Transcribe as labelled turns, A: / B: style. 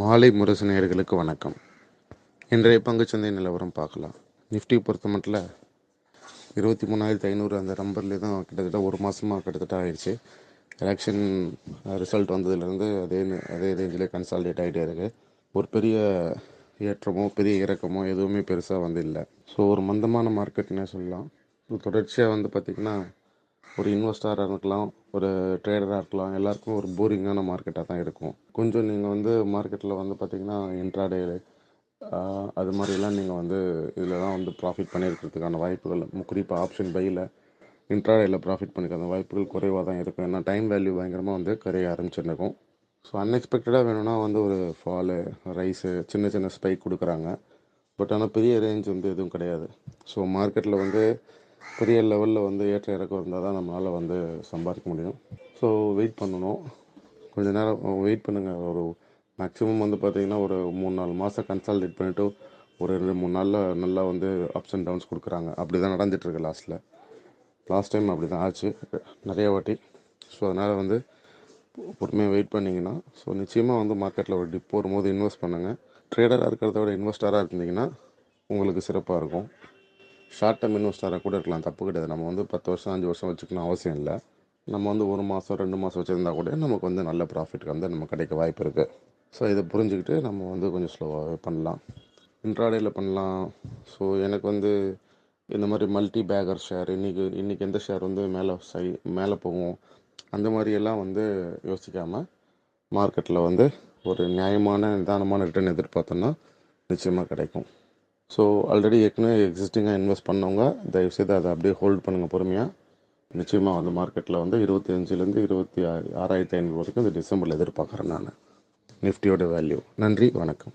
A: மாலை முரசு நேயர்களுக்கு வணக்கம். இன்றைய பங்குச்சந்தை நிலவரம் பார்க்கலாம். நிஃப்டி பொறுத்த மட்டும் 23,500 அந்த நம்பர்லேயே தான் கிட்டத்தட்ட ஒரு மாதமாக கிட்டத்தட்ட ஆயிடுச்சு. எலெக்ஷன் ரிசல்ட் வந்ததுலேருந்து அதே ரேஞ்சில் கன்சாலிடேட் ஆகிட்டே இருக்குது. ஒரு பெரிய ஏற்றமோ பெரிய இறக்கமோ எதுவுமே பெருசாக வந்து இல்லை. ஸோ ஒரு மந்தமான மார்க்கெட்னே சொல்லலாம். தொடர்ச்சியாக வந்து பார்த்திங்கன்னா ஒரு இன்வெஸ்டராக இருக்கலாம், ஒரு ட்ரேடராக இருக்கலாம், எல்லாருக்கும் ஒரு போரிங்கான மார்க்கெட்டாக தான் இருக்கும். கொஞ்சம் நீங்கள் வந்து மார்க்கெட்டில் வந்து பார்த்திங்கன்னா இன்ட்ராடே அது மாதிரிலாம் நீங்கள் வந்து இதில் தான் வந்து ப்ராஃபிட் பண்ணியிருக்கிறதுக்கான வாய்ப்புகள், குறிப்பாக ஆப்ஷன் பையில் இன்ட்ராடேயில் ப்ராஃபிட் பண்ணிக்கிற வாய்ப்புகள் குறைவாக தான் இருக்கும். ஏன்னா டைம் வேல்யூ பயங்கரமாக வந்து குறைய ஆரம்பிச்சிருக்கும். ஸோ அன்எக்ஸ்பெக்டடாக வேணும்னா வந்து ஒரு ஃபாலு, ரைஸு, சின்ன சின்ன ஸ்பைக் கொடுக்குறாங்க. பட் ஆனால் பெரிய ரேஞ்ச் வந்து எதுவும் கிடையாது. ஸோ மார்க்கெட்டில் வந்து பெரிய லெவலில் வந்து ஏற்ற இறக்கம் இருந்தால் தான் நம்மளால் வந்து சம்பாதிக்க முடியும். ஸோ வெயிட் பண்ணணும், கொஞ்சம் நேரம் வெயிட் பண்ணுங்கள். ஒரு மேக்ஸிமம் வந்து பார்த்திங்கன்னா ஒரு 3-4 மாதம் கன்சாலிடேட் பண்ணிவிட்டு ஒரு 2-3 நாளில் நல்லா வந்து அப்ஸ் அண்ட் டவுன்ஸ் கொடுக்குறாங்க. அப்படி தான் நடந்துகிட்ருக்கு. லாஸ்ட் டைம் அப்படி தான் ஆச்சு நிறைய வாட்டி. ஸோ அதனால் வந்து பொறுமையாக வெயிட் பண்ணிங்கன்னா ஸோ நிச்சயமாக வந்து மார்க்கெட்டில் ஒரு டிப் வரும்போது இன்வெஸ்ட் பண்ணுங்கள். ட்ரேடராக இருக்கிறத விட இன்வெஸ்டராக இருந்தீங்கன்னா உங்களுக்கு சிறப்பாக இருக்கும். ஷார்ட் டேர்ம் இன்வெஸ்டராக கூட இருக்கலாம், தப்பு கிடையாது. நம்ம வந்து 10 வருஷம் 5 வருஷம் வச்சுக்கணும் அவசியம் இல்லை. நம்ம வந்து 1 மாதம் 2 மாதம் வச்சுருந்தா கூட நமக்கு வந்து நல்ல ப்ராஃபிட் வந்து நம்ம கிடைக்க வாய்ப்பு இருக்குது. ஸோ இதை புரிஞ்சுக்கிட்டு நம்ம வந்து கொஞ்சம் ஸ்லோவாகவே பண்ணலாம், இன்ட்ராடேயில் பண்ணலாம். ஸோ எனக்கு வந்து இந்த மாதிரி மல்டி பேக்கர் ஷேர், இன்றைக்கி எந்த ஷேர் வந்து மேலே போகும் அந்த மாதிரியெல்லாம் வந்து யோசிக்காமல் மார்க்கெட்டில் வந்து ஒரு நிதானமான ரிட்டர்ன் எதிர்பார்த்தோன்னா நிச்சயமாக கிடைக்கும். ஸோ ஆல்ரெடி ஏற்கனவே எக்ஸிஸ்டிங்காக இன்வெஸ்ட் பண்ணவங்க தயவுசெய்து அதை அப்படியே ஹோல்ட் பண்ணுங்கள் பொறுமையாக. நிச்சயமாக வந்து மார்க்கெட்டில் வந்து 25,000 26,500 வரைக்கும் இந்த டிசம்பரில் எதிர்பார்க்குறேன் நான் நிஃப்டியோட வேல்யூ. நன்றி, வணக்கம்.